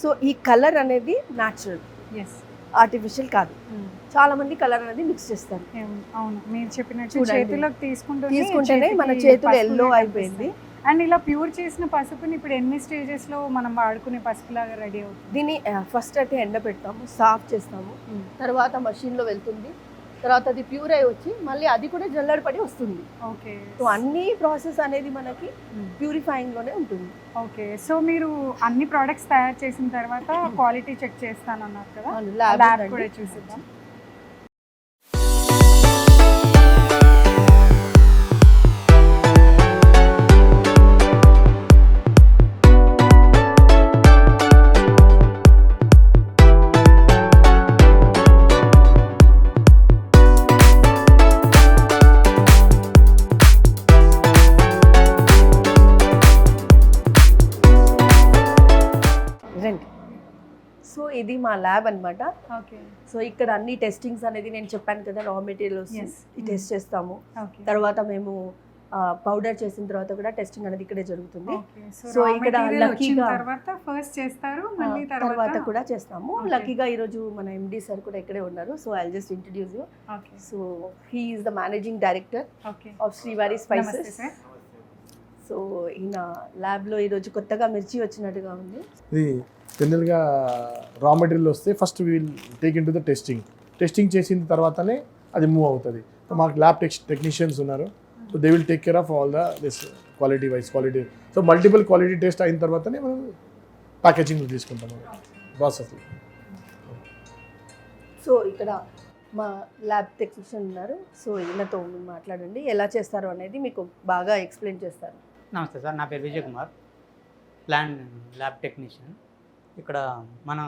సో ఈ కలర్ అనేది న్యాచురల్, ఆర్టిఫిషియల్ కాదు. చాలా మంది కలర్ అనేది మిక్స్ చేస్తారు. అవును, మీరు చెప్పినట్టు చూడండి. చేతిలోకి తీసుకుంటేనే మన చేతులు ఎల్లో అయిపోయింది. అండ్ ఇలా ప్యూర్ చేసిన పసుపుని ఇప్పుడు ఎన్ని స్టేజెస్ లో మనం వాడుకునే పసుపు లాగా రెడీ అవుతుంది? దీన్ని ఫస్ట్ అయితే ఎండ పెడతాము, సాఫ్ చేస్తాము, తర్వాత మషిన్లో వెళ్తుంది, తర్వాత అది ప్యూర్ అయి వచ్చి మళ్ళీ అది కూడా జల్లెడ పడి వస్తుంది. ఓకే, సో అన్ని ప్రాసెస్ అనేది మనకి ప్యూరిఫైయింగ్ లోనే ఉంటుంది. ఓకే. సో మీరు అన్ని ప్రోడక్ట్స్ తయారు చేసిన తర్వాత క్వాలిటీ చెక్ చేస్తానన్నారు కదా, ల్యాబ్ ల్యాబ్ కూడా చూసిద్దాం. సో ఇది మా ల్యాబ్ అన్నమాట. ఓకే. సో ఇక్కడ అన్ని టెస్టింగ్స్ అనేది నేను చెప్పాను కదా, రా మెటీరియల్స్ టెస్ట్ చేస్తాము. ఓకే. తర్వాత మేము పౌడర్ చేసిన తర్వాత కూడా టెస్టింగ్ అనేది ఇక్కడే జరుగుతుంది. సో సో ఇక్కడ ఇక్కడ లక్కీగా తర్వాత ఫస్ట్ చేస్తారు, మళ్ళీ తర్వాత కూడా చేస్తాము. లక్కీగా ఈరోజు మన ఎండి సార్ కూడా ఇక్కడే ఉన్నారు. So I just introduce you. Okay. So he is the managing director okay. Of శ్రీవారి నమస్తే స్పైసెస్. సార్. సో ఈయన ల్యాబ్లో ఈరోజు కొత్తగా మిర్చి వచ్చినట్టుగా ఉంది. ఇది జనరల్గా రా మెటీరియల్ వస్తే first will take in to the testing చేసిన తర్వాతనే అది మూవ్ అవుతుంది. సో మాకు ల్యాబ్ టెక్నీషియన్స్ ఉన్నారు. So they will take care of all this quality quality. So multiple quality test అయిన తర్వాతనే మనం ప్యాకేజింగ్ తీసుకుంటాము ప్రాసెస్లో. సో ఇక్కడ మా ల్యాబ్ టెక్నీషియన్ ఉన్నారు. సో ఈయనతో మాట్లాడండి, ఎలా చేస్తారో అనేది మీకు బాగా ఎక్స్ప్లెయిన్ చేస్తారు. నమస్తే సార్, నా పేరు Vijay Kumar, plan lab technician. ఇక్కడ మన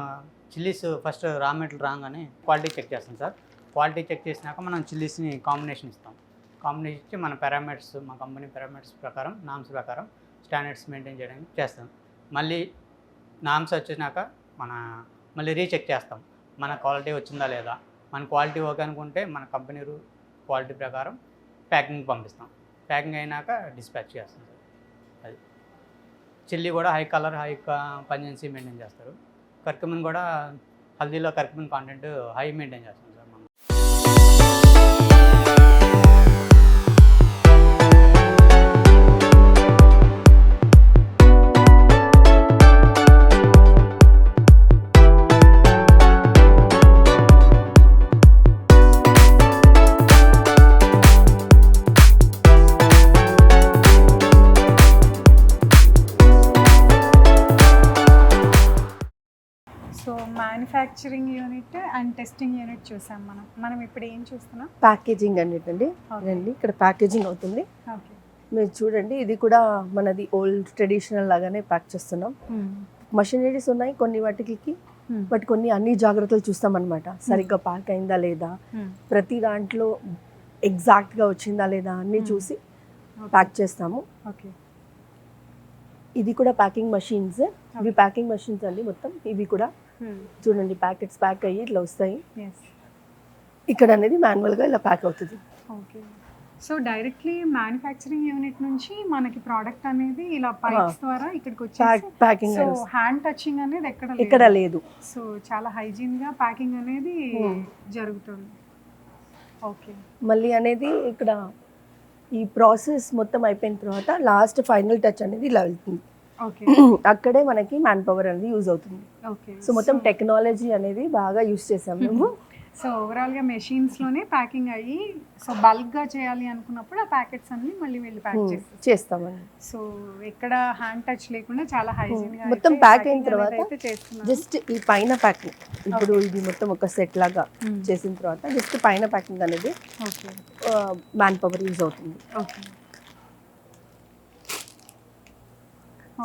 చిల్లీస్ ఫస్ట్ రా మెటీరియల్ రాగానే క్వాలిటీ చెక్ చేస్తాం సార్. క్వాలిటీ చెక్ చేసినాక మనం చిల్లీస్ని కాంబినేషన్ ఇస్తాం. కాంబినేషన్ ఇచ్చి మన పారామీటర్స్, మా కంపెనీ పారామీటర్స్ ప్రకారం, నామ్స్ ప్రకారం స్టాండర్డ్స్ మెయింటైన్ చేయడానికి చేస్తాం. మళ్ళీ నామ్స్ వచ్చేసినాక మళ్ళీ రీచెక్ చేస్తాం, మన క్వాలిటీ వచ్చిందా లేదా. మన క్వాలిటీ ఓకే అనుకుంటే మన కంపెనీ క్వాలిటీ ప్రకారం ప్యాకింగ్ పంపిస్తాం. ప్యాకింగ్ అయినాక డిస్పాచ్ చేస్తాం సార్. అది చిల్లీ కూడా high colour, high pungency maintain చేస్తారు. కర్కుమిన్ కూడా హల్దీలో కర్కుమిన్ కాంటెంట్ హై మెయింటైన్ చేస్తాం సార్ మనం. So manufacturing unit and testing unit చూసాం మనం ఇప్పుడు ఏం చూస్తున్నాం? ప్యాకేజింగ్ అండి. రండి, ఇక్కడ ప్యాకేజింగ్ అవుతుంది. ఓకే. మీరు చూడండి, ఇది కూడా మనది ఓల్డ్ ట్రెడిషనల్ లాగానే ప్యాక్ చేస్తున్నాం. మషినరీస్ ఉన్నాయి కొన్ని వాటికి, బట్ కొన్ని అన్ని జాగ్రత్తలు చూస్తాం అనమాట. సరిగ్గా ప్యాక్ అయిందా లేదా, ప్రతి దాంట్లో ఎగ్జాక్ట్గా వచ్చిందా లేదా అన్నీ చూసి ప్యాక్ చేస్తాము. ఓకే. ఇది కూడా ప్యాకింగ్ మషిన్స్. ఇవి ప్యాకింగ్ మషిన్స్ అండి మొత్తం. ఇవి కూడా చూడండి, ప్యాకెట్స్ ప్యాక్ అయ్యి ఇట్లా వస్తాయి. ఇక్కడ అనేది మాన్యువల్గా ఇలా ప్యాక్ అవుతుంది. Okay. So directly manufacturing unit నుంచి మనకి ప్రోడక్ట్ అనేది ఇలా పైప్స్ ద్వారా ఇక్కడికి వచ్చేసి ప్యాకింగ్. సో హ్యాండ్ టచింగ్ అనేది ఎక్కడ లేదు. సో చాలా హైజీన్ గా ప్యాకింగ్ అనేది జరుగుతుంది. ఓకే. మళ్ళీ అనేది ఇక్కడ ఈ ప్రాసెస్ మొత్తం అయిపోయిన తర్వాత లాస్ట్ ఫైనల్ టచ్ అనేది ఇలా వెళ్తుంది. ఓకే. అక్కడే మనకి మ్యాన్ పవర్ అనేది యూజ్ అవుతుంది. ఓకే. సో మొత్తం టెక్నాలజీ అనేది బాగా యూజ్ చేసాం మేము. సో ఓవరాల్గా మెషిన్స్లోనే ప్యాకింగ్ అయ్యి, సో బల్క్గా చేయాలి అనుకున్నప్పుడు ఆ ప్యాకెట్స్ అన్ని మళ్ళీ వెళ్ళి ప్యాక్ చేస్తామండి. సో ఎక్కడ హ్యాండ్ టచ్ లేకుండా చాలా హైజీన్గా మొత్తం ప్యాక్ అయిన తర్వాత జస్ట్ ఈ పైన ప్యాకింగ్, ఇప్పుడు ఇది మొత్తం ఒక సెట్ లాగా చేసిన తర్వాత జస్ట్ పైన ప్యాకింగ్ అనేది మ్యాన్ పవర్ యూజ్ అవుతుంది.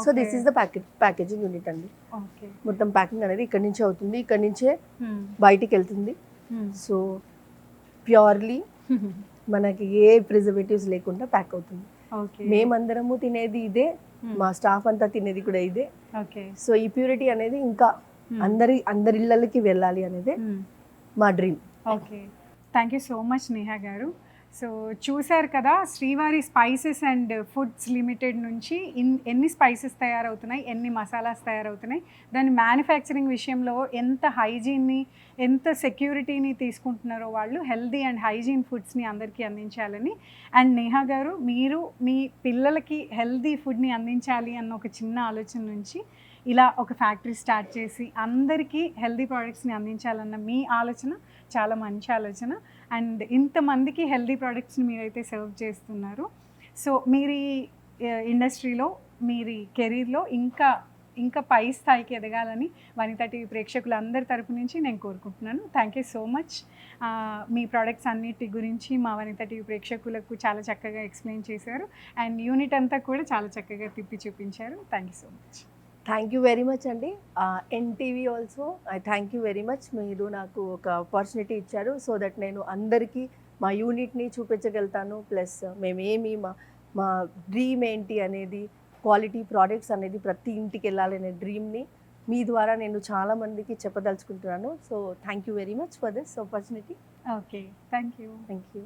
So this is the packaging unit అండి. మొత్తం ప్యాకింగ్ అనేది ఇక్కడ నుంచే అవుతుంది, ఇక్కడ నుంచే బయటికి వెళ్తుంది. సో ప్యూర్లీ మనకి ఏ ప్రిజర్వేటివ్స్ లేకుండా ప్యాక్ అవుతుంది. మేమందరము తినేది ఇదే, మా స్టాఫ్ అంతా తినేది కూడా ఇదే. సో ఈ ప్యూరిటీ అనేది ఇంకా అందరి ఇళ్ళకి వెళ్ళాలి అనేది మా dream. Okay. Thank you so much Neha గారు. సో చూశారు కదా, శ్రీవారి స్పైసెస్ అండ్ ఫుడ్స్ లిమిటెడ్ నుంచి ఎన్ని స్పైసెస్ తయారవుతున్నాయి, ఎన్ని మసాలాస్ తయారవుతున్నాయి, దాని మ్యానుఫ్యాక్చరింగ్ విషయంలో ఎంత హైజీన్ని, ఎంత సెక్యూరిటీని తీసుకుంటున్నారో వాళ్ళు, హెల్దీ అండ్ హైజీన్ ఫుడ్స్ని అందరికీ అందించాలని. అండ్ నేహా గారు, మీరు మీ పిల్లలకి హెల్దీ ఫుడ్ని అందించాలి అన్న ఒక చిన్న ఆలోచన నుంచి ఇలా ఒక ఫ్యాక్టరీ స్టార్ట్ చేసి అందరికీ హెల్దీ ప్రోడక్ట్స్ని అందించాలన్న మీ ఆలోచన చాలా మంచి ఆలోచన. అండ్ ఇంతమందికి హెల్దీ ప్రోడక్ట్స్ని మీరైతే సర్వ్ చేస్తున్నారు. సో మీరు ఇండస్ట్రీలో, మీరు కెరీర్లో ఇంకా పై స్థాయికి ఎదగాలని వనితా టీవీ ప్రేక్షకులందరి తరపు నుంచి నేను కోరుకుంటున్నాను. Thank you so much. Me products అన్నిటి గురించి మా వనితా టీవీ ప్రేక్షకులకు చాలా చక్కగా ఎక్స్ప్లెయిన్ చేశారు. అండ్ యూనిట్ అంతా కూడా చాలా చక్కగా తిప్పి చూపించారు. Thank you so much. Thank you very much అండి. NTV also I thank you very much. మీరు నాకు ఒక ఆపర్చునిటీ ఇచ్చారు సో దట్ నేను అందరికీ మా యూనిట్ని చూపించగలుగుతాను. ప్లస్ మేమేమి మా డ్రీమ్ ఏంటి అనేది, క్వాలిటీ ప్రోడక్ట్స్ అనేది ప్రతి ఇంటికి వెళ్ళాలనే డ్రీమ్ని మీ ద్వారా నేను చాలామందికి చెప్పదలుచుకుంటున్నాను. So thank you very much for this opportunity. Okay, thank you. Thank you.